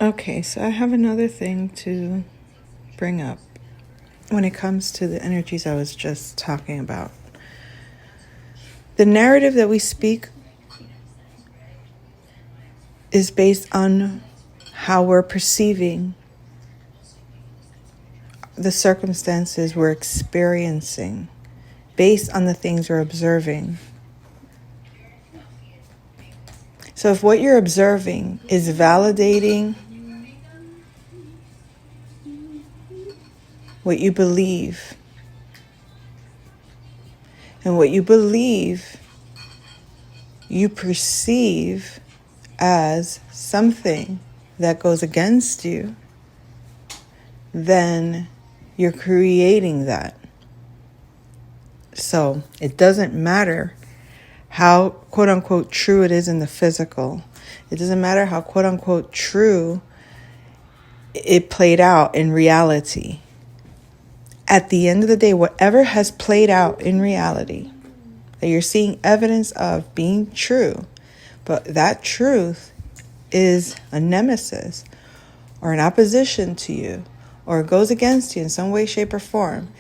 Okay, so I have another thing to bring up when it comes to the energies I was just talking about. The narrative that we speak is based on how we're perceiving the circumstances we're experiencing, based on the things we're observing. So if what you're observing is validating what you believe, and what you believe you perceive as something that goes against you, then you're creating that. So it doesn't matter how quote unquote true it is in the physical. It doesn't matter how quote unquote true it played out in reality. At the end of the day, whatever has played out in reality, that you're seeing evidence of being true, but that truth is a nemesis or an opposition to you, or goes against you in some way, shape, or form.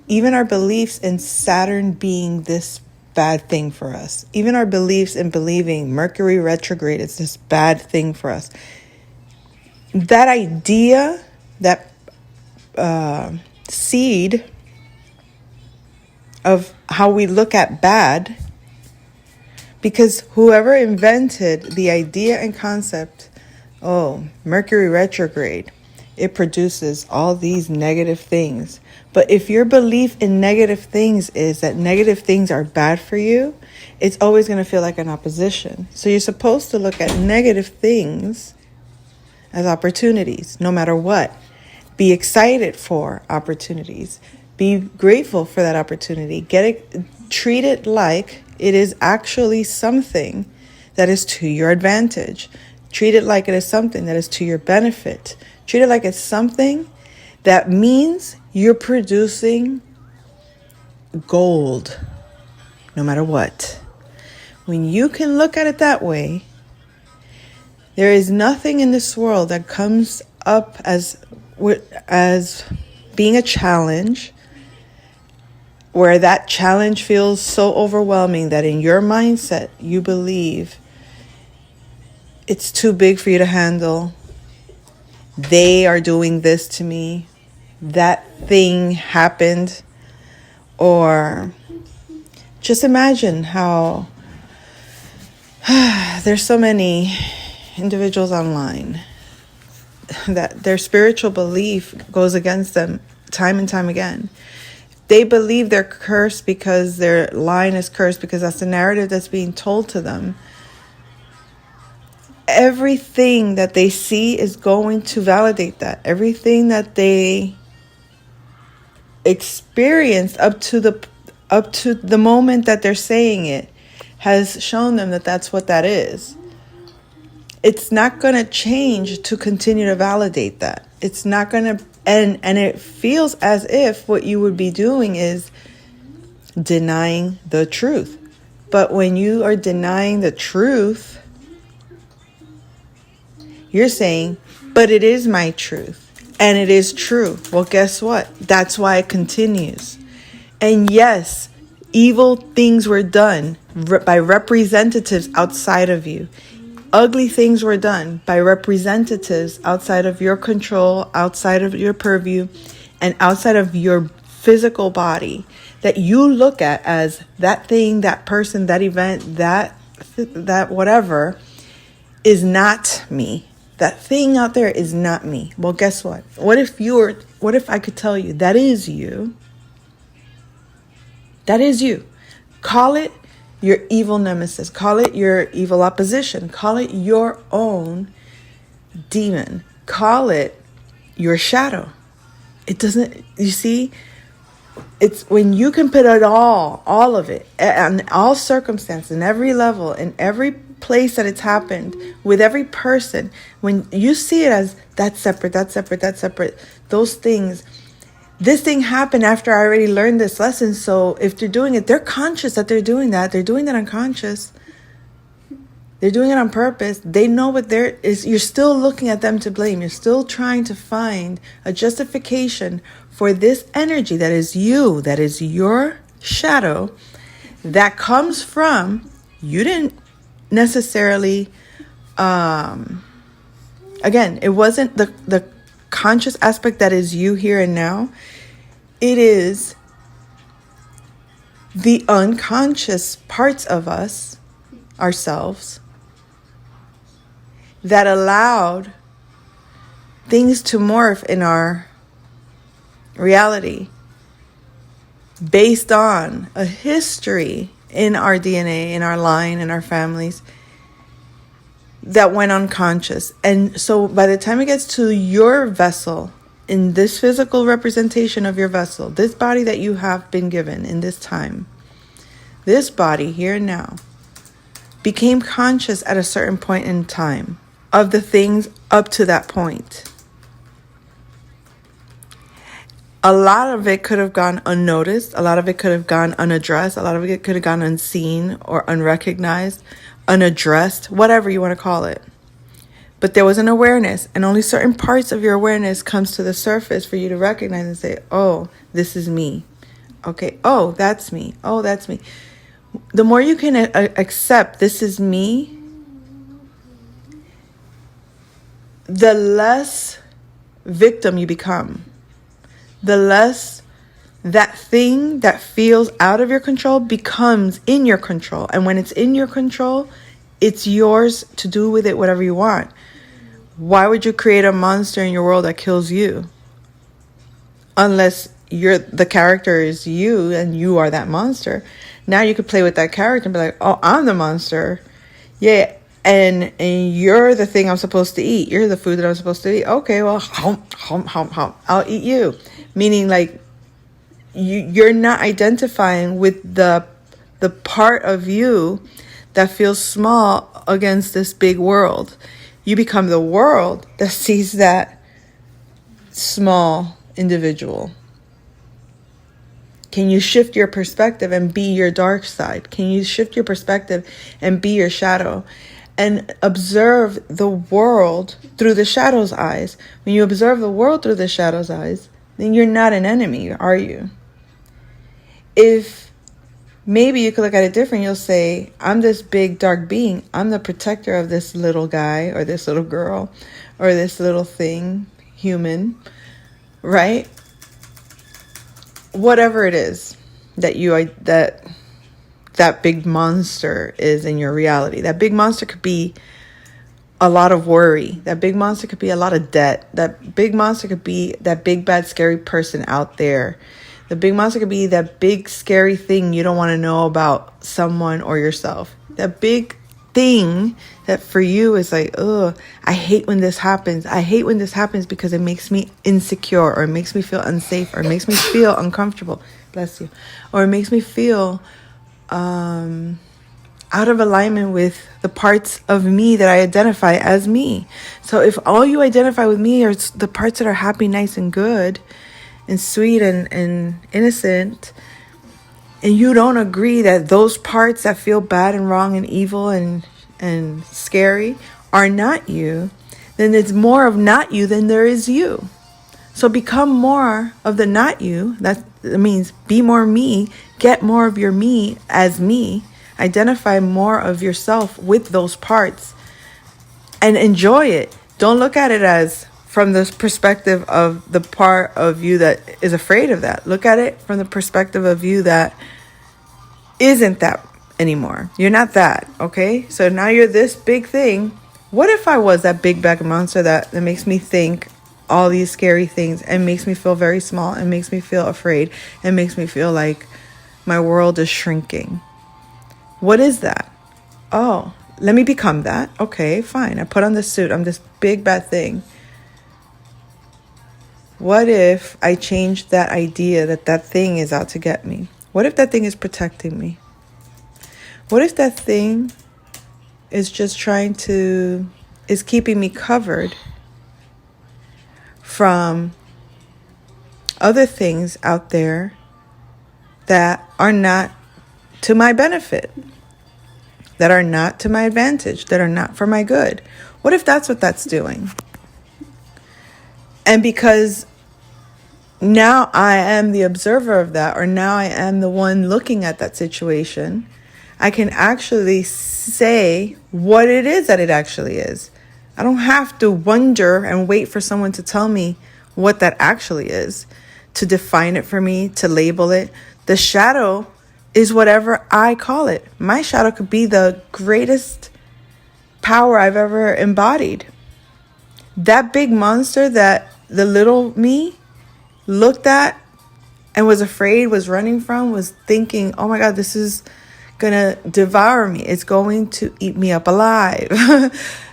Even our beliefs in Saturn being this bad thing for us, even our beliefs in believing Mercury retrograde is this bad thing for us, that idea, that seed of how we look at bad, because whoever invented the idea and concept, oh, Mercury retrograde, it produces all these negative things. But if your belief in negative things is that negative things are bad for you, it's always going to feel like an opposition. So you're supposed to look at negative things as opportunities, no matter what. Be excited for opportunities. Be grateful for that opportunity. Treat it like it is actually something that is to your advantage. Treat it like it is something that is to your benefit. Treat it like it's something that means you're producing gold, no matter what. When you can look at it that way, there is nothing in this world that comes up as being a challenge, where that challenge feels so overwhelming that in your mindset you believe it's too big for you to handle. They are doing this to me. That thing happened. Or just imagine how there's so many individuals online that their spiritual belief goes against them time and time again. They believe they're cursed because their line is cursed, because that's the narrative that's being told to them. Everything that they see is going to validate that. Everything that they experienced up to the moment that they're saying it has shown them that that's what that is. It's not going to change to continue to validate that. It's not going to, and it feels as if what you would be doing is denying the truth. But when you are denying the truth, you're saying, but it is my truth. And it is true. Well, guess what? That's why it continues. And yes, evil things were done by representatives outside of you. Ugly things were done by representatives outside of your control, outside of your purview, and outside of your physical body, that you look at as that thing, that person, that event, that whatever is not me. That thing out there is not me. Well, guess what? What if I could tell you that is you? That is you. Call it your evil nemesis. Call it your evil opposition. Call it your own demon. Call it your shadow. It doesn't, you see, it's when you can put it all of it, and all circumstances, in every level, in every place that it's happened, with every person, when you see it as that's separate, those things. This thing happened after I already learned this lesson. So if they're doing it, they're conscious that they're doing that. They're doing that unconscious. They're doing it on purpose. They know what they're is. You're still looking at them to blame. You're still trying to find a justification for this energy that is you, that is your shadow, that comes from, you didn't necessarily, again, it wasn't the conscious aspect that is you here and now. It is the unconscious parts of us, ourselves, that allowed things to morph in our reality based on a history in our DNA, in our line, in our families, that went unconscious. And so by the time it gets to your vessel, in this physical representation of your vessel, this body that you have been given in this time, this body here and now became conscious at a certain point in time of the things up to that point. A lot of it could have gone unnoticed. A lot of it could have gone unaddressed. A lot of it could have gone unseen or unrecognized, unaddressed, whatever you want to call it. But there was an awareness, and only certain parts of your awareness comes to the surface for you to recognize and say, oh, this is me. Okay, oh, that's me. Oh, that's me. The more you can accept this is me, the less victim you become. The less that thing that feels out of your control becomes in your control. And when it's in your control, it's yours to do with it whatever you want. Why would you create a monster in your world that kills you? Unless the character is you and you are that monster. Now you could play with that character and be like, oh, I'm the monster. Yeah. And you're the thing I'm supposed to eat. You're the food that I'm supposed to eat. Okay, well, I'll eat you. Meaning like you're not identifying with the part of you that feels small against this big world. You become the world that sees that small individual. Can you shift your perspective and be your dark side? Can you shift your perspective and be your shadow? And observe the world through the shadow's eyes. When you observe the world through the shadow's eyes, then you're not an enemy, are you? If maybe you could look at it different, you'll say, I'm this big dark being. I'm the protector of this little guy or this little girl or this little thing, human, right? Whatever it is that big monster is in your reality. That big monster could be a lot of worry. That big monster could be a lot of debt. That big monster could be that big, bad, scary person out there. The big monster could be that big, scary thing you don't want to know about someone or yourself. That big thing that for you is like, oh, I hate when this happens. I hate when this happens because it makes me insecure, or it makes me feel unsafe, or it makes me feel uncomfortable. Bless you. Or it makes me feel out of alignment with the parts of me that I identify as me. So if all you identify with me are the parts that are happy, nice, and good, and sweet and innocent, and you don't agree that those parts that feel bad and wrong and evil and scary are not you, then it's more of not you than there is you. So become more of the not you. That means be more me, get more of your me as me, identify more of yourself with those parts, and enjoy it. Don't look at it as from the perspective of the part of you that is afraid of that. Look at it from the perspective of you that isn't that anymore. You're not that, okay? So now you're this big thing. What if I was that big bag of monster that makes me think all these scary things and makes me feel very small and makes me feel afraid and makes me feel like my world is shrinking? What is that? Oh, let me become that. Okay, fine. I put on this suit. I'm this big bad thing. What if I changed that idea that thing is out to get me? What if that thing is protecting me? What if that thing is just is keeping me covered from other things out there that are not to my benefit? that are not to my advantage, that are not for my good? What if that's what that's doing? And because now I am the observer of that, or now I am the one looking at that situation, I can actually say what it is that it actually is. I don't have to wonder and wait for someone to tell me what that actually is, to define it for me, to label it. The shadow is whatever I call it. My shadow could be the greatest power I've ever embodied. That big monster that the little me looked at and was afraid, was running from, was thinking, oh my God, this is gonna devour me. It's going to eat me up alive.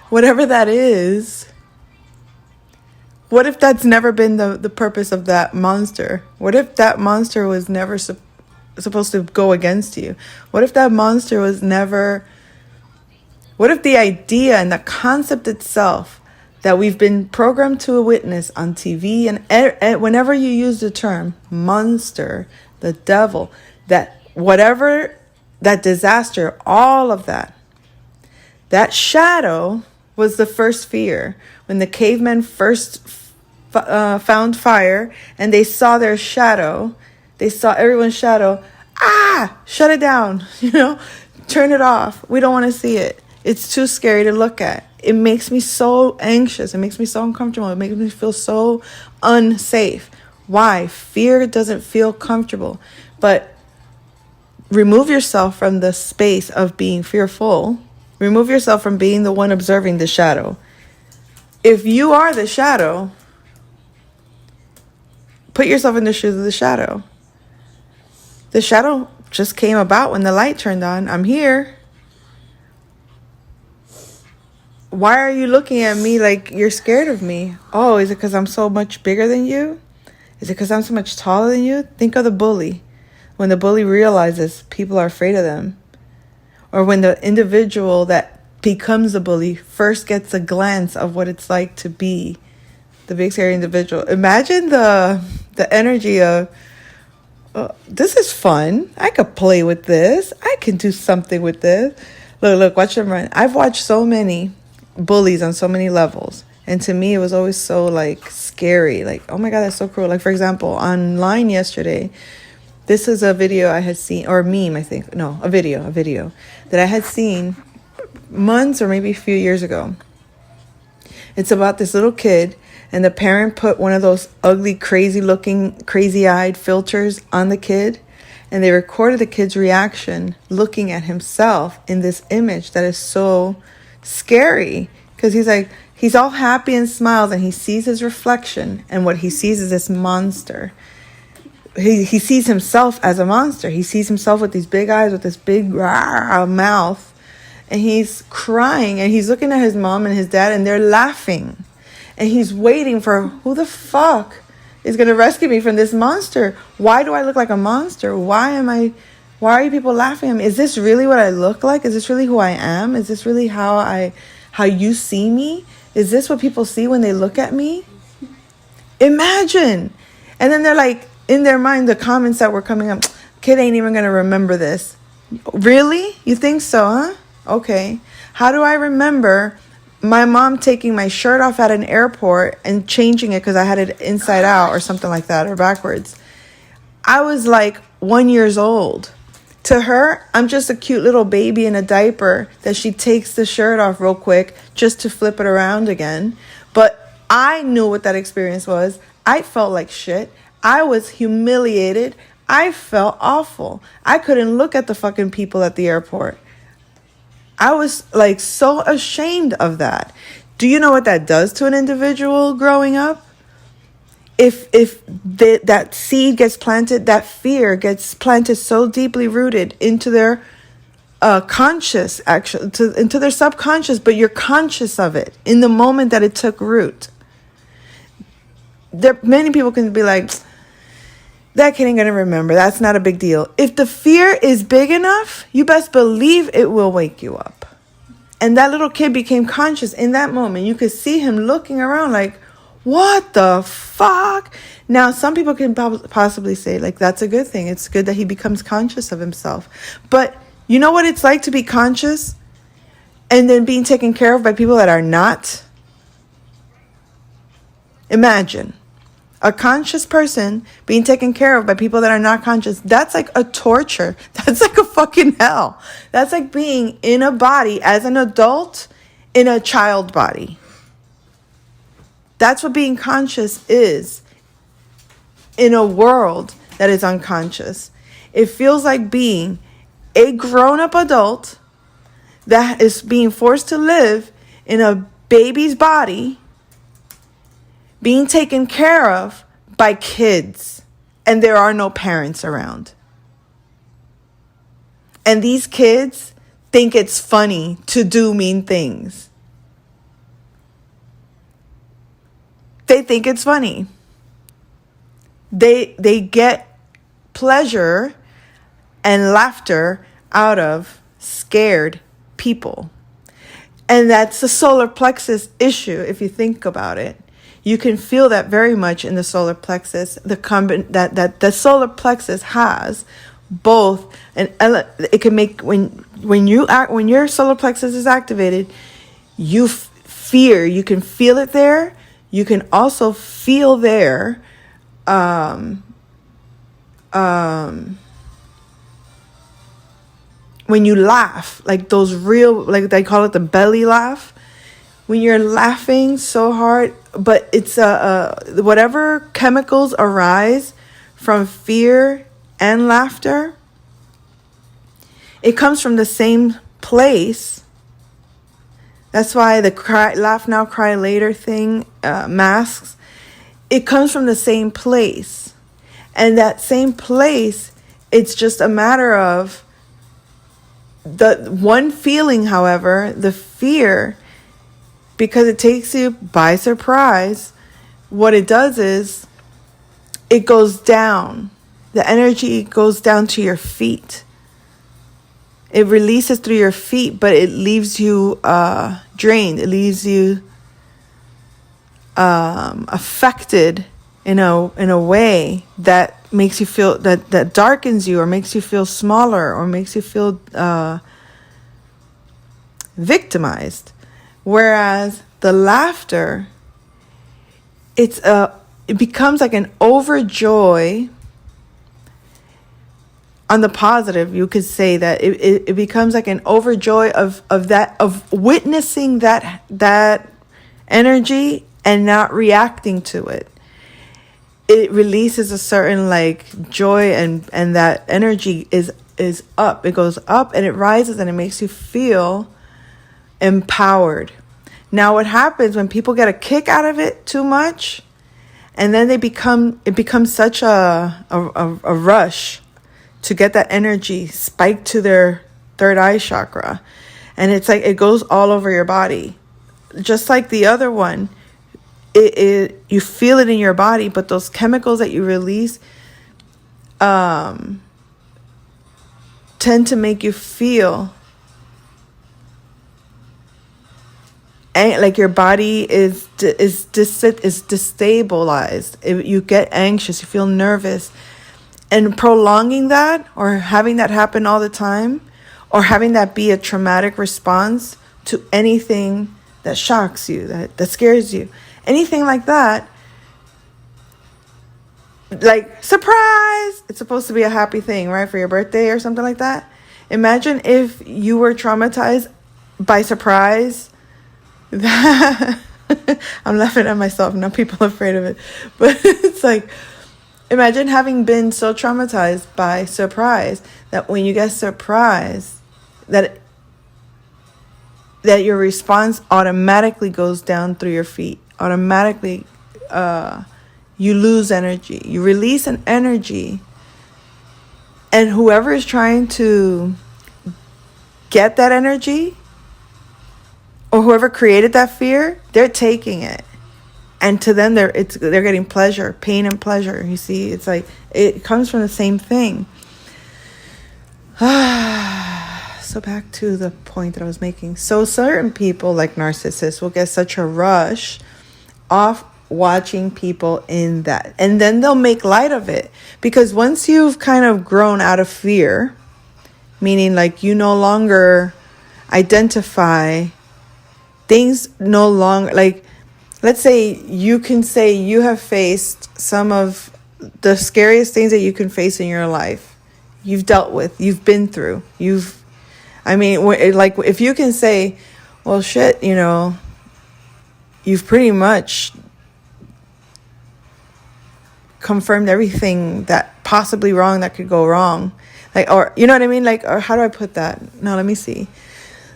Whatever that is. What if that's never been the purpose of that monster? What if that monster was never supposed to go against you? What if that monster was never... What if the idea and the concept itself that we've been programmed to witness on TV, and whenever you use the term monster, the devil, that whatever, that disaster, all of that, that shadow was the first fear. When the cavemen first found fire and they saw their shadow, they saw everyone's shadow, shut it down, turn it off. We don't want to see it. It's too scary to look at. It makes me so anxious. It makes me so uncomfortable. It makes me feel so unsafe. Why? Fear doesn't feel comfortable. But remove yourself from the space of being fearful. Remove yourself from being the one observing the shadow. If you are the shadow, put yourself in the shoes of the shadow. The shadow just came about when the light turned on. I'm here. Why are you looking at me like you're scared of me? Oh, is it because I'm so much bigger than you? Is it because I'm so much taller than you? Think of the bully. When the bully realizes people are afraid of them. Or when the individual that becomes a bully first gets a glance of what it's like to be the big scary individual. Imagine the energy of, this is fun. I could play with this. I can do something with this. Look, watch them run. I've watched so many bullies on so many levels, and to me it was always so scary, oh my God, that's so cruel. For example, online yesterday, this is a video I had seen, or a meme, I think, no, a video that I had seen months or maybe a few years ago. It's about this little kid, and the parent put one of those ugly, crazy looking, crazy-eyed filters on the kid, and they recorded the kid's reaction looking at himself in this image that is so scary, because he's all happy and smiles, and he sees his reflection, and what he sees is this monster. He sees himself as a monster. He sees himself with these big eyes, with this big mouth, and he's crying, and he's looking at his mom and his dad, and they're laughing, and he's waiting for who the fuck is going to rescue me from this monster. Why do I look like a monster? Why are you people laughing at me? Is this really what I look like? Is this really who I am? Is this really how you see me? Is this what people see when they look at me? Imagine. And then they're in their mind, the comments that were coming up, kid ain't even going to remember this. Really? You think so, huh? Okay. How do I remember my mom taking my shirt off at an airport and changing it because I had it inside out or something like that, or backwards? I was 1 year old. To her, I'm just a cute little baby in a diaper that she takes the shirt off real quick just to flip it around again. But I knew what that experience was. I felt like shit. I was humiliated. I felt awful. I couldn't look at the fucking people at the airport. I was so ashamed of that. Do you know what that does to an individual growing up? If that seed gets planted, that fear gets planted so deeply rooted into their conscious, actually, into their subconscious, but you're conscious of it in the moment that it took root. Many people can be like, that kid ain't gonna remember. That's not a big deal. If the fear is big enough, you best believe it will wake you up. And that little kid became conscious in that moment. You could see him looking around what the fuck? Now, some people can possibly say, that's a good thing. It's good that he becomes conscious of himself. But You know what it's like to be conscious and then being taken care of by people that are not? Imagine a conscious person being taken care of by people that are not conscious. That's like a torture. That's like a fucking hell. That's like being in a body as an adult in a child body. That's what being conscious is in a world that is unconscious. It feels like being a grown-up adult that is being forced to live in a baby's body, being taken care of by kids, and there are no parents around. And these kids think it's funny to do mean things. They think it's funny. They get pleasure and laughter out of scared people. And that's the solar plexus issue, if you think about it. You can feel that very much in the solar plexus. That the solar plexus has both it can make when your solar plexus is activated, you fear. You can feel it there. You can also feel there. When you laugh, like those real, like they call it the belly laugh. When you're laughing so hard, but it's whatever chemicals arise from fear and laughter, it comes from the same place. That's why the laugh now, cry later thing, masks, it comes from the same place. And that same place, it's just a matter of the one feeling, however, the fear, because it takes you by surprise. What it does is it goes down. The energy goes down to your feet. It releases through your feet, but it leaves you drained. It leaves you affected in a way that makes you feel that darkens you, or makes you feel smaller, or makes you feel victimized. Whereas the laughter, it becomes like an overjoy. On the positive, you could say that it becomes like an overjoy of witnessing that energy and not reacting to it. It releases a certain like joy, and that energy is up. It goes up and it rises, and it makes you feel empowered. Now, what happens when people get a kick out of it too much, and then it becomes such a rush to get that energy spiked to their third eye chakra, and it's like it goes all over your body, just like the other one. You feel it in your body, but those chemicals that you release tend to make you feel like your body is destabilized. You get anxious, you feel nervous, and prolonging that, or having that happen all the time, or having that be a traumatic response to anything that shocks you, that scares you, anything like that, like surprise, it's supposed to be a happy thing, right, for your birthday or something like that. Imagine if you were traumatized by surprise. That I'm laughing at myself, now people are afraid of it, but it's like, imagine having been so traumatized by surprise that when you get surprised, that your response automatically goes down through your feet. Automatically, you lose energy. You release an energy, and whoever is trying to get that energy, or whoever created that fear, they're taking it. And to them, they're getting pleasure, pain and pleasure. You see, it's like it comes from the same thing. So back to the point that I was making. So certain people, like narcissists, will get such a rush off watching people in that, and then they'll make light of it, because once you've kind of grown out of fear, meaning like you no longer identify things, no longer, like, let's say you can say you have faced some of the scariest things that you can face in your life. You've dealt with, you've been through, like if you can say, well, shit, you've pretty much confirmed everything that possibly wrong that could go wrong. Like, or, you know what I mean? Like, or how do I put that? No, let me see.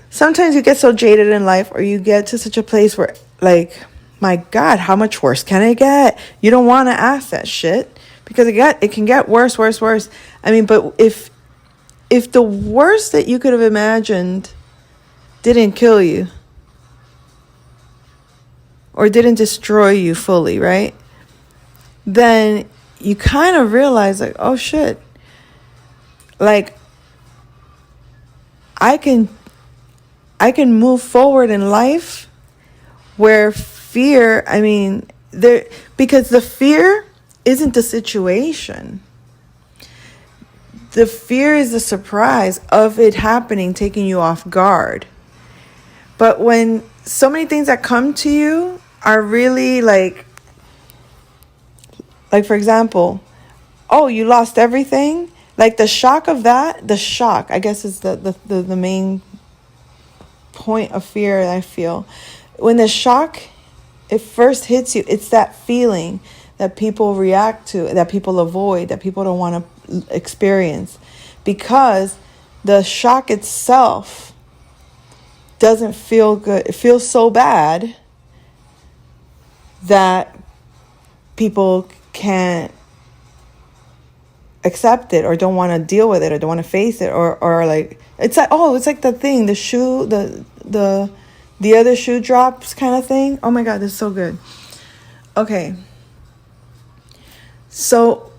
Sometimes you get so jaded in life, or you get to such a place where, like, my God, how much worse can it get? You don't want to ask that shit because it can get worse. I mean, but if the worst that you could have imagined didn't kill you or didn't destroy you fully, right? Then you kind of realize, like, oh shit, like I can move forward in life where fear, because the fear isn't the situation. The fear is the surprise of it happening, taking you off guard. But when so many things that come to you are really like for example, oh, you lost everything. Like the shock of that, I guess is the main point of fear I feel. When the shock, it first hits you, it's that feeling that people react to, that people avoid, that people don't want to experience. Because the shock itself doesn't feel good. It feels so bad that people can't accept it or don't want to deal with it or don't want to face it or like it's like the thing, the shoe, the other shoe drops kind of thing. Oh my God, this is so good. Okay. So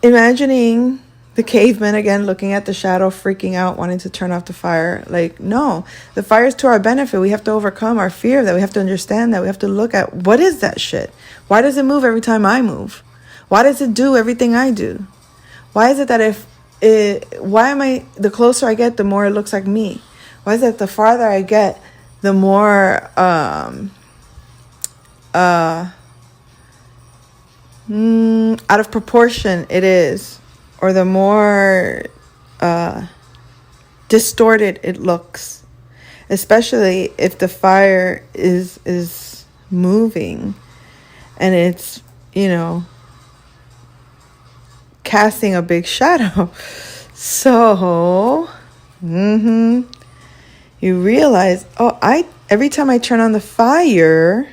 imagining the caveman again, looking at the shadow, freaking out, wanting to turn off the fire. Like, no, the fire is to our benefit. We have to overcome our fear of that. We have to understand that. We have to look at, what is that shit? Why does it move every time I move? Why does it do everything I do? Why is it that the closer I get, the more it looks like me? Why is it the farther I get, the more out of proportion it is, or the more distorted it looks, especially if the fire is moving and it's, casting a big shadow. So, you realize, every time I turn on the fire,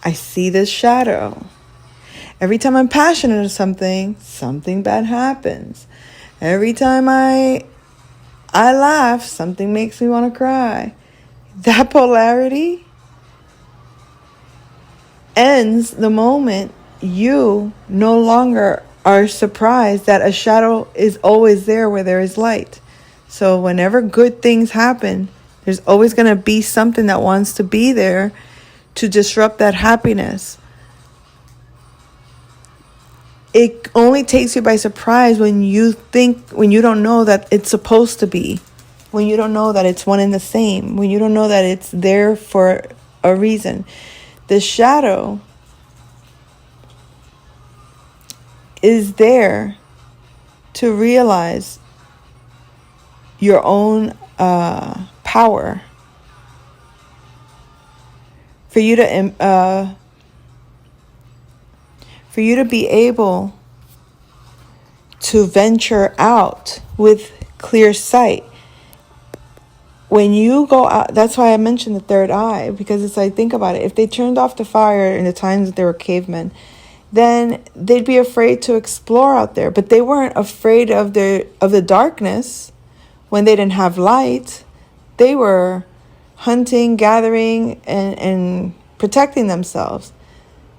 I see this shadow. Every time I'm passionate or something bad happens. Every time I laugh, something makes me want to cry. That polarity ends the moment you no longer are surprised that a shadow is always there where there is light. So whenever good things happen, there's always going to be something that wants to be there to disrupt that happiness. It only takes you by surprise when you don't know that it's supposed to be, when you don't know that it's one and the same, when you don't know that it's there for a reason. The shadow is there to realize your own power, for you to be able to venture out with clear sight. When you go out, that's why I mentioned the third eye, because it's like, think about it. If they turned off the fire in the times that they were cavemen, then they'd be afraid to explore out there. But they weren't afraid of the darkness when they didn't have light. They were hunting, gathering, and protecting themselves.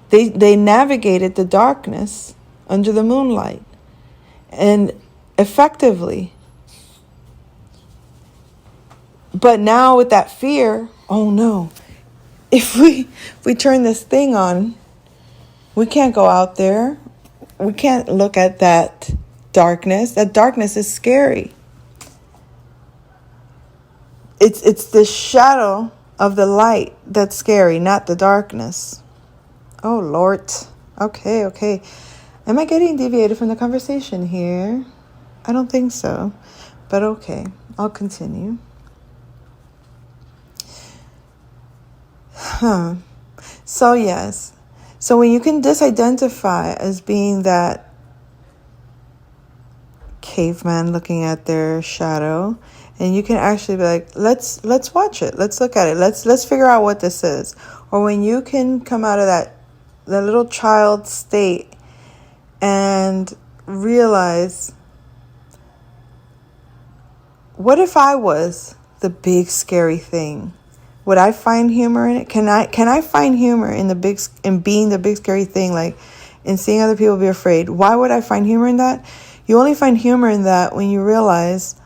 They navigated the darkness under the moonlight, and effectively. But now with that fear, oh no, if we turn this thing on, we can't go out there. We can't look at that darkness. That darkness is scary. It's the shadow of the light that's scary, not the darkness. Oh, Lord. Okay. Am I getting deviated from the conversation here? I don't think so. But okay, I'll continue. So yes. So when you can disidentify as being that caveman looking at their shadow, and you can actually be like, let's watch it. Let's look at it. Let's figure out what this is. Or when you can come out of that little child state and realize, what if I was the big scary thing? Would I find humor in it? Can I find humor in being the big scary thing, like in seeing other people be afraid? Why would I find humor in that? You only find humor in that when you realize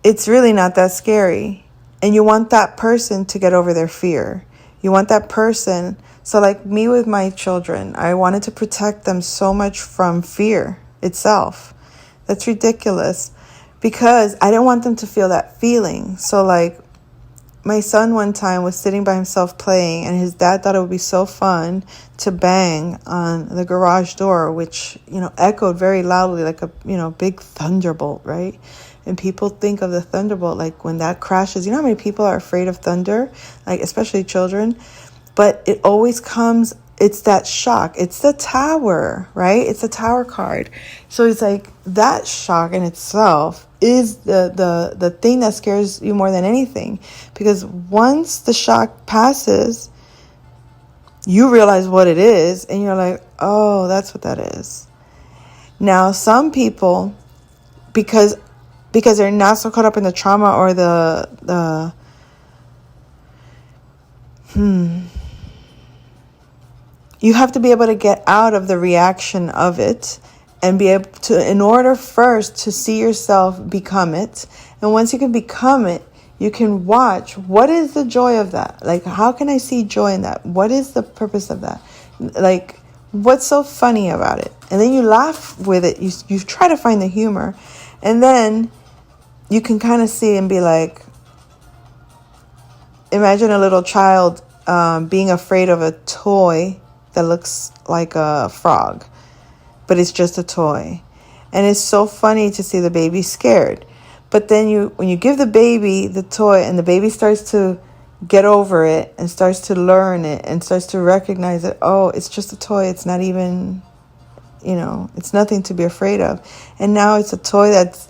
it's really not that scary. And you want that person to get over their fear. You want that person. So like me with my children, I wanted to protect them so much from fear itself. That's ridiculous, because I didn't want them to feel that feeling. So like my son one time was sitting by himself playing, and his dad thought it would be so fun to bang on the garage door, which, echoed very loudly like a, big thunderbolt, right? And people think of the thunderbolt like when that crashes. You know how many people are afraid of thunder, like especially children? But it always comes, it's that shock. It's the tower, right? It's a tower card. So it's like that shock in itself is the thing that scares you more than anything. Because once the shock passes, you realize what it is, and you're like, oh, that's what that is. Now, some people, because they're not so caught up in the trauma or you have to be able to get out of the reaction of it and be able to, in order first to see yourself become it. And once you can become it, you can watch, what is the joy of that? Like, how can I see joy in that? What is the purpose of that? Like, what's so funny about it? And then you laugh with it. You try to find the humor. And then you can kind of see and be like, imagine a little child being afraid of a toy that looks like a frog, but it's just a toy. And it's so funny to see the baby scared. But then when you give the baby the toy and the baby starts to get over it and starts to learn it and starts to recognize that, oh, it's just a toy. It's not even, it's nothing to be afraid of. And now it's a toy that's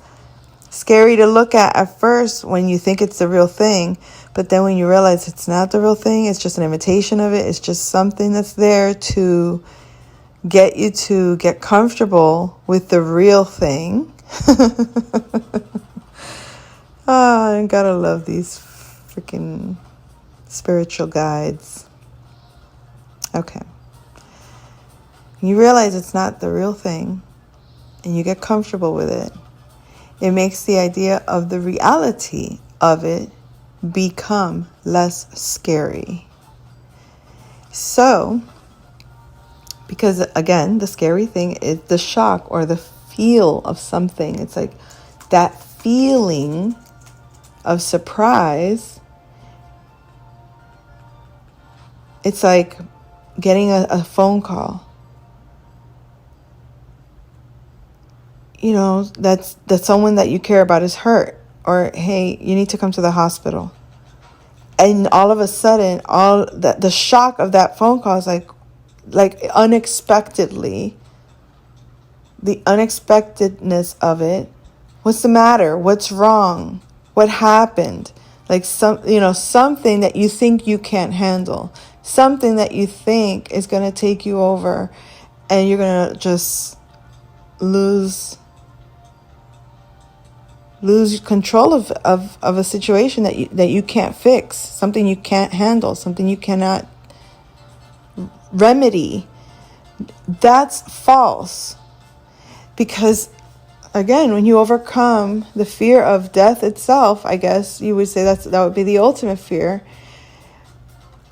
scary to look at first when you think it's the real thing. But then when you realize it's not the real thing, it's just an imitation of it. It's just something that's there to get you to get comfortable with the real thing. I gotta love these freaking spiritual guides. Okay. You realize it's not the real thing, and you get comfortable with it. It makes the idea of the reality of it become less scary. So, because again, the scary thing is the shock or the feel of something. It's like that feeling of surprise. It's like getting a phone call. That someone that you care about is hurt, or hey, you need to come to the hospital. And all of a sudden, all the shock of that phone call is like unexpectedly, the unexpectedness of it. What's the matter? What's wrong? What happened? Like something that you think you can't handle, something that you think is going to take you over, and you're going to just lose control of a situation that you can't fix, something you can't handle, something you cannot remedy. That's false. Because again, when you overcome the fear of death itself, I guess you would say that would be the ultimate fear.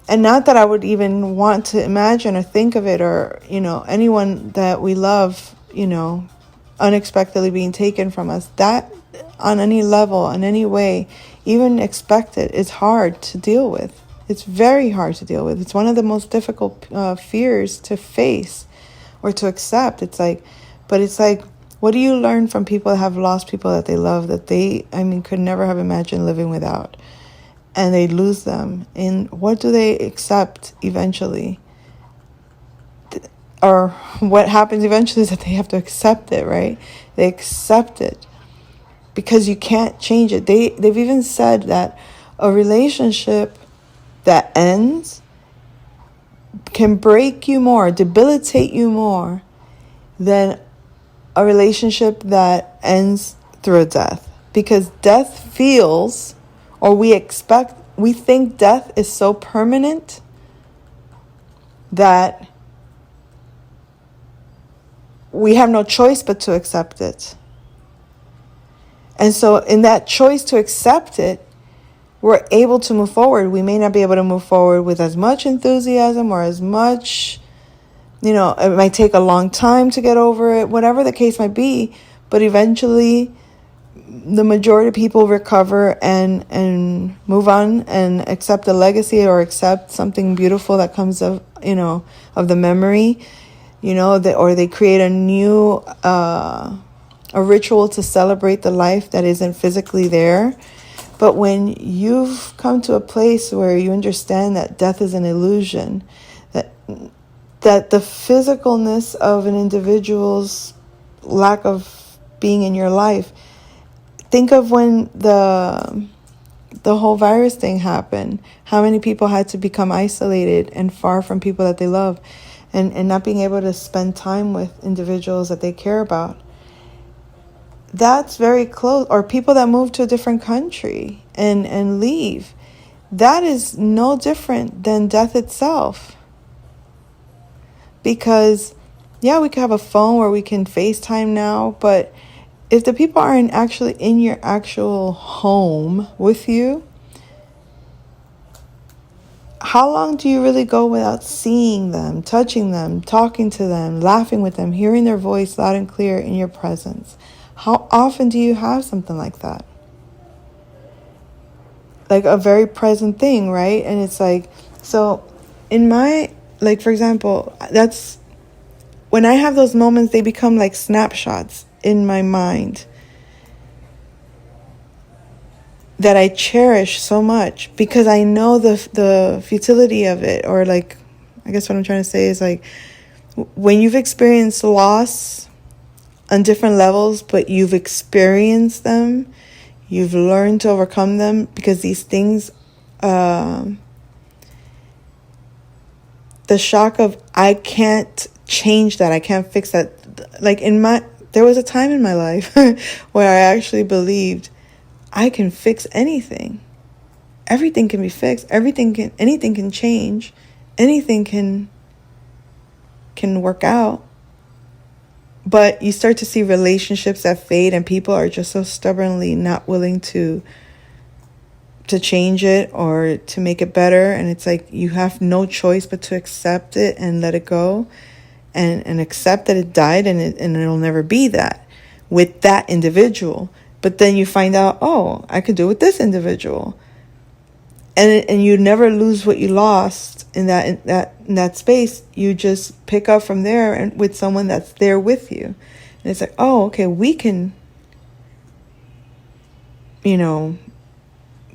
And not that I would even want to imagine or think of it, or anyone that we love, unexpectedly being taken from us, that on any level, in any way, even expected, is hard to deal with. It's very hard to deal with. It's one of the most difficult fears to face or to accept. But it's like, what do you learn from people that have lost people that they love, that they, could never have imagined living without? And they lose them. And what do they accept eventually? Or what happens eventually is that they have to accept it, right? They accept it because you can't change it. They've even said that a relationship that ends can break you more, debilitate you more than a relationship that ends through a death. Because death feels, or we think death is so permanent that we have no choice but to accept it. And so in that choice to accept it, we're able to move forward. We may not be able to move forward with as much enthusiasm or as much, it might take a long time to get over it, whatever the case might be. But eventually, the majority of people recover and move on and accept a legacy or accept something beautiful that comes of the memory, or they create a new a ritual to celebrate the life that isn't physically there. But when you've come to a place where you understand that death is an illusion, that the physicalness of an individual's lack of being in your life, think of when the whole virus thing happened, how many people had to become isolated and far from people that they love, and not being able to spend time with individuals that they care about. That's very close. Or people that move to a different country and leave. That is no different than death itself. Because, yeah, we can have a phone where we can FaceTime now, but if the people aren't actually in your actual home with you, how long do you really go without seeing them, touching them, talking to them, laughing with them, hearing their voice loud and clear in your presence? How often do you have something like that? Like a very present thing, right? And it's like, so in my, for example, that's when I have those moments, they become like snapshots in my mind that I cherish so much because I know the futility of it. Or I guess what I'm trying to say is when you've experienced loss on different levels, but you've experienced them, you've learned to overcome them, because these things, the shock of, I can't change that, I can't fix that. There was a time in my life where I actually believed I can fix anything. Everything can be fixed. Anything can change. Anything can work out. But you start to see relationships that fade, and people are just so stubbornly not willing to change it or to make it better. And it's like you have no choice but to accept it and let it go, and accept that it died, and it'll never be that with that individual. But then you find out, oh, I could do it with this individual, and you never lose what you lost in that space. You just pick up from there and with someone that's there with you, and it's like, oh, okay, we can,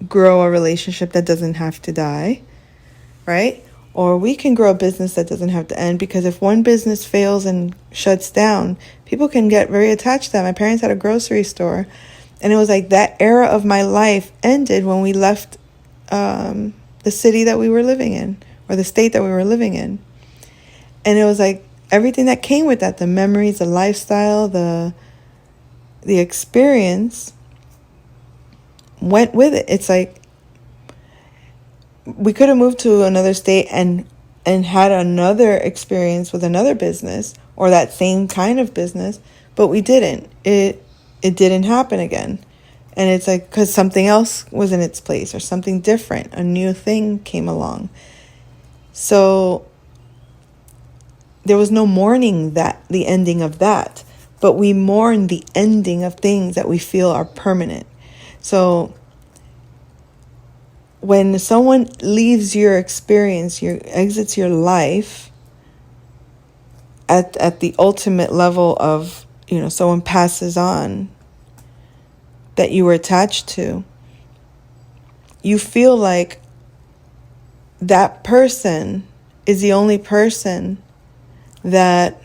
grow a relationship that doesn't have to die, right? Or we can grow a business that doesn't have to end, because if one business fails and shuts down, people can get very attached to that. My parents had a grocery store, and it was like that era of my life ended when we left the city that we were living in, or the state that we were living in. And it was like everything that came with that, the memories, the lifestyle, the experience went with it. It's like we could have moved to another state and had another experience with another business or that same kind of business, but we didn't. It didn't happen again. And it's like, because something else was in its place, or something different, a new thing came along. So there was no mourning the ending of that. but we mourn the ending of things that we feel are permanent. So when someone leaves your experience, exits your life at the ultimate level of, someone passes on that you were attached to, you feel like that person is the only person that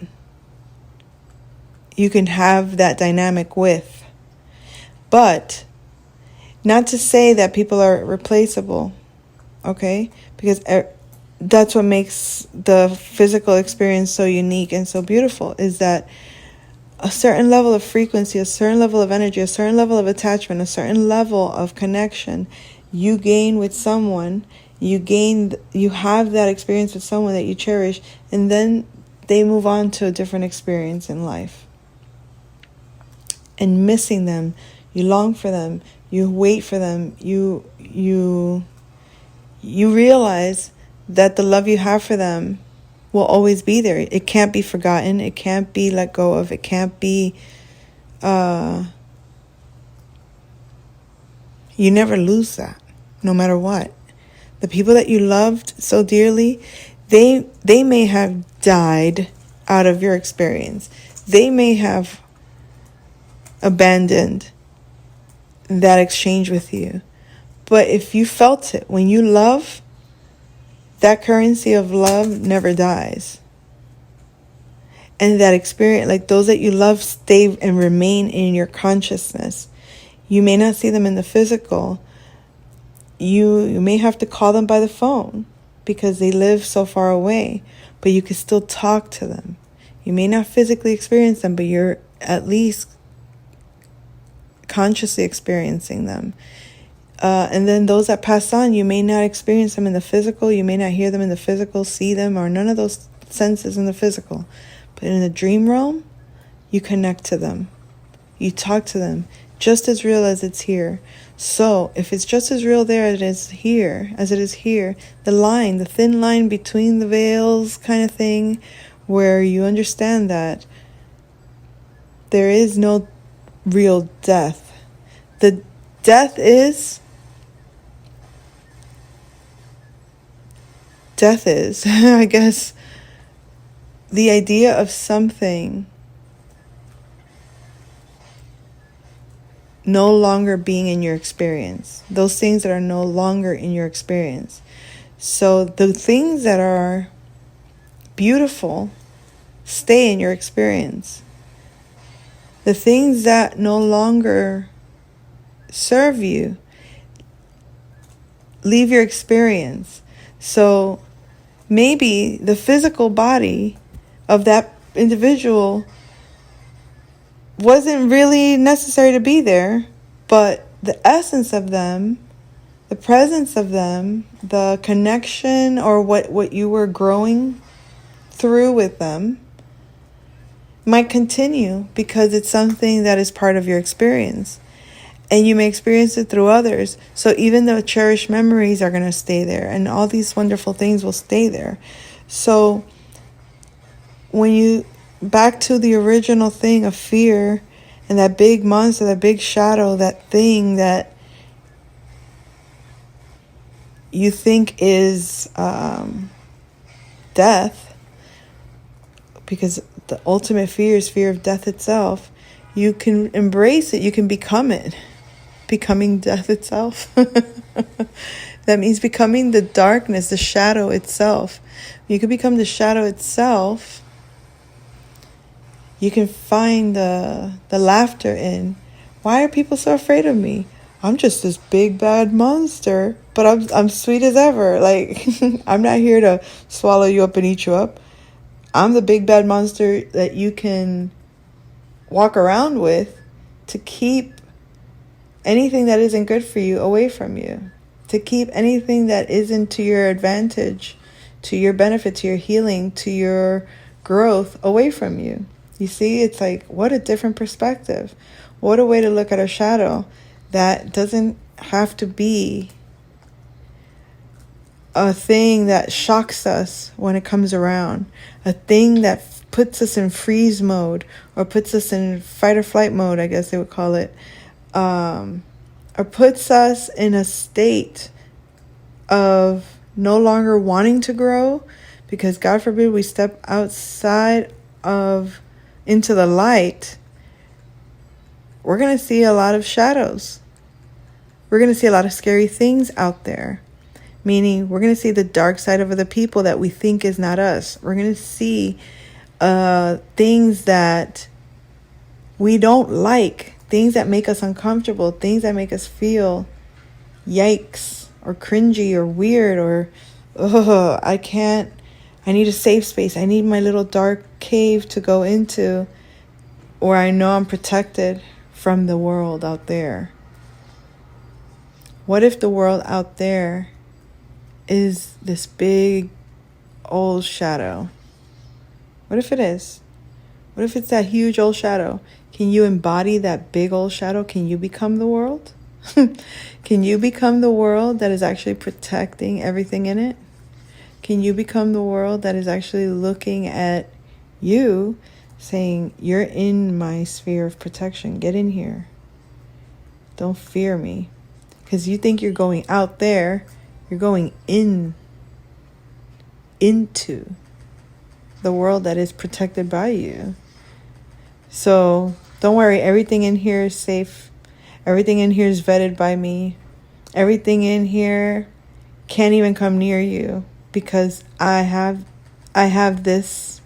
you can have that dynamic with. But not to say that people are replaceable, okay? Because that's what makes the physical experience so unique and so beautiful, is that a certain level of frequency, a certain level of energy, a certain level of attachment, a certain level of connection you gain with someone, you have that experience with someone that you cherish, and then they move on to a different experience in life. And missing them, you long for them, you wait for them, you realize that the love you have for them will always be there. It can't be forgotten. It can't be let go of. It can't be, you never lose that, no matter what. The people that you loved so dearly, they may have died out of your experience. They may have abandoned that exchange with you. But if you felt it, when you love, that currency of love never dies. And that experience, like those that you love, stay and remain in your consciousness. You may not see them in the physical. You may have to call them by the phone because they live so far away, but you can still talk to them. You may not physically experience them, but you're at least consciously experiencing them. And then those that pass on, you may not experience them in the physical, you may not hear them in the physical, see them, or none of those senses in the physical. But in the dream realm, you connect to them. You talk to them, just as real as it's here. So if it's just as real there as it is here, the thin line between the veils kind of thing, where you understand that there is no real death. The death is, I guess, the idea of something no longer being in your experience. Those things that are no longer in your experience. So the things that are beautiful stay in your experience. The things that no longer serve you leave your experience. So maybe the physical body of that individual wasn't really necessary to be there, but the essence of them, the presence of them, the connection, or what you were growing through with them might continue because it's something that is part of your experience. And you may experience it through others. So even the cherished memories are going to stay there, and all these wonderful things will stay there. So when you, back to the original thing of fear and that big monster, that big shadow, that thing that you think is death, because the ultimate fear is fear of death itself, you can embrace it, you can become it. Becoming death itself. That means becoming the darkness, the shadow itself. You can become the shadow itself. You can find the laughter in, why are people so afraid of me? I'm just this big bad monster, but I'm sweet as ever. Like, I'm not here to swallow you up and eat you up. I'm the big bad monster that you can walk around with to keep anything that isn't good for you away from you, to keep anything that isn't to your advantage, to your benefit, to your healing, to your growth away from you. You see, it's like, what a different perspective. What a way to look at a shadow that doesn't have to be a thing that shocks us when it comes around, a thing that puts us in freeze mode, or puts us in fight or flight mode, I guess they would call it, or puts us in a state of no longer wanting to grow, because God forbid we step outside of into the light, we're going to see a lot of shadows. We're going to see a lot of scary things out there. Meaning, we're going to see the dark side of the people that we think is not us. We're going to see things that we don't like, things that make us uncomfortable, things that make us feel yikes or cringy or weird or, I need a safe space. I need my little dark cave to go into where I know I'm protected from the world out there. What if the world out there is this big old shadow? What if it is? What if it's that huge old shadow? Can you embody that big old shadow? Can you become the world? Can you become the world that is actually protecting everything in it? Can you become the world that is actually looking at you, saying, you're in my sphere of protection. Get in here. Don't fear me. Because you think you're going out there, you're going into the world that is protected by you. So don't worry, everything in here is safe. Everything in here is vetted by me. Everything in here can't even come near you, because I have this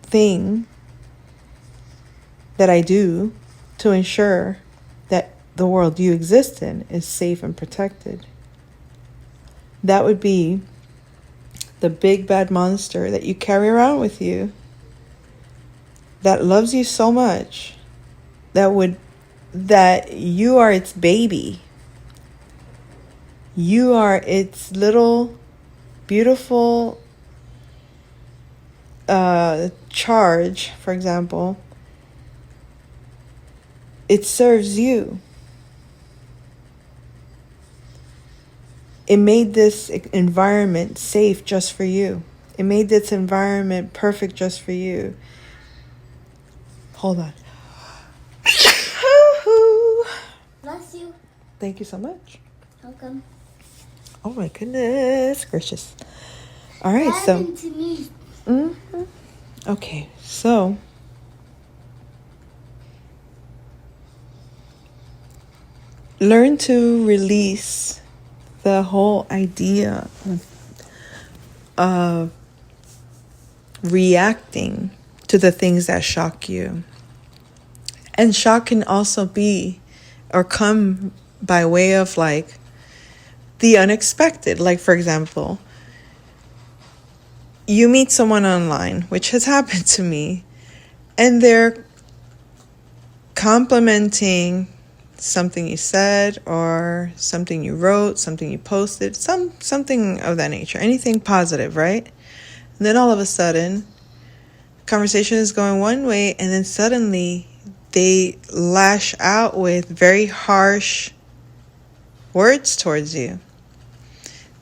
thing that I do to ensure that the world you exist in is safe and protected. That would be the big bad monster that you carry around with you, that loves you so much, that you are its baby. You are its little beautiful charge, for example. It serves you. It made this environment safe just for you. It made this environment perfect just for you. Hold on. Bless you. Thank you so much. Welcome. Oh my goodness gracious. All right, What happened to me? Okay, so learn to release the whole idea of reacting to the things that shock you. And shock can also be or come by way of like the unexpected. Like, for example, you meet someone online, which has happened to me, and they're complimenting something you said or something you wrote, something you posted, something of that nature, anything positive, right? And then all of a sudden, conversation is going one way, and then suddenly they lash out with very harsh words towards you.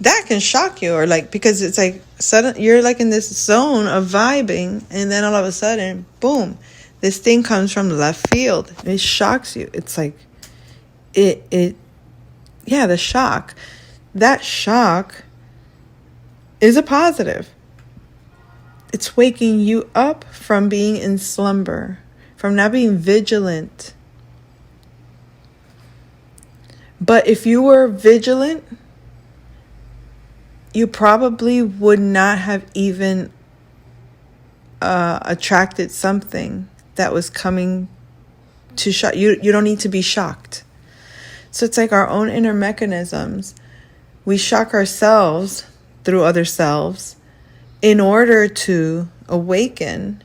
That can shock you, or like, because it's like sudden you're like in this zone of vibing, and then all of a sudden, boom, this thing comes from left field. It shocks you. It's like the shock. That shock is a positive. It's waking you up from being in slumber, from not being vigilant. But if you were vigilant, you probably would not have even attracted something that was coming to shock you. You don't need to be shocked. So it's like our own inner mechanisms. We shock ourselves through other selves in order to awaken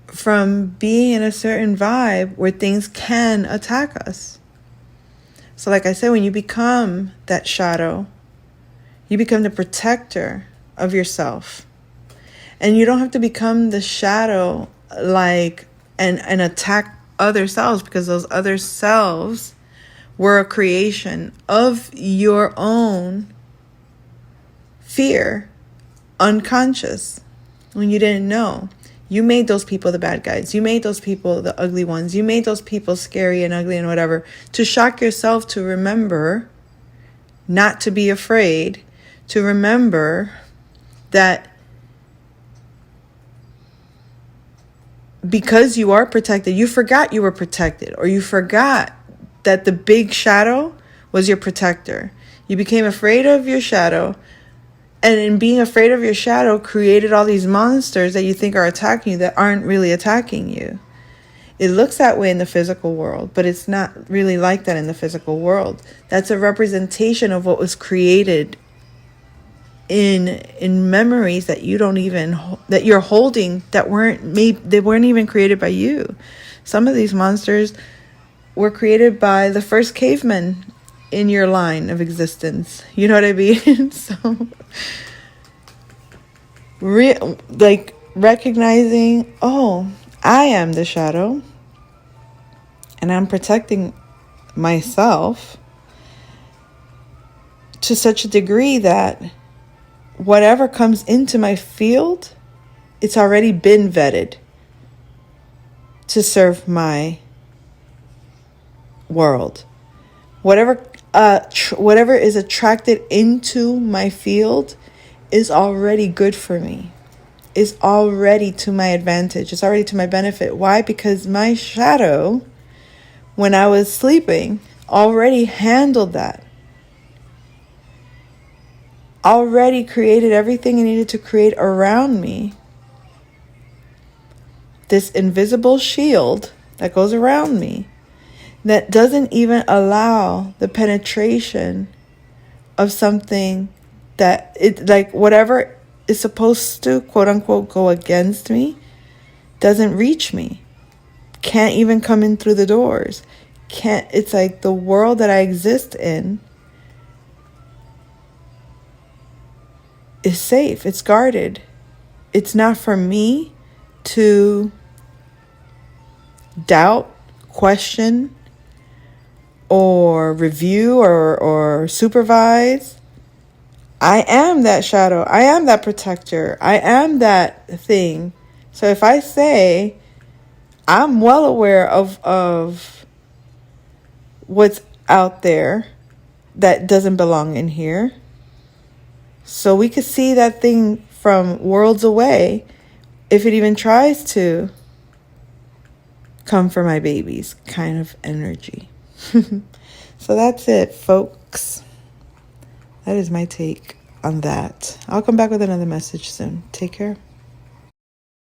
from being in a certain vibe where things can attack us. So like I said, when you become that shadow, you become the protector of yourself. And you don't have to become the shadow like and attack other selves, because those other selves were a creation of your own fear, unconscious. when you didn't know. You made those people the bad guys. You made those people the ugly ones. You made those people scary and ugly and whatever, to shock yourself, to remember not to be afraid, to remember that because you are protected, you forgot you were protected, or you forgot that the big shadow was your protector. You became afraid of your shadow, and in being afraid of your shadow, created all these monsters that you think are attacking you that aren't really attacking you. It looks that way in the physical world, but it's not really like that in the physical world. That's a representation of what was created in memories that you don't even, that you're holding, that they weren't even created by you. Some of these monsters were created by the first cavemen in your line of existence. You know what I mean? So like recognizing, oh, I am the shadow, and I'm protecting myself to such a degree that whatever comes into my field, it's already been vetted to serve my world. Whatever is attracted into my field is already good for me. Is already to my advantage. It's already to my benefit. Why? Because my shadow, when I was sleeping, already handled that. Already created everything it needed to create around me. This invisible shield that goes around me, that doesn't even allow the penetration of something that it, like, whatever is supposed to, quote unquote, go against me, doesn't reach me. Can't even come in through the doors. It's like the world that I exist in is safe. It's guarded. It's not for me to doubt, question, or review or supervise. I am that shadow. I am that protector. I am that thing. So if I say, I'm well aware of what's out there that doesn't belong in here, so we could see that thing from worlds away if it even tries to come for my babies kind of energy. So that's it, folks. That is my take on that. I'll come back with another message soon. Take care.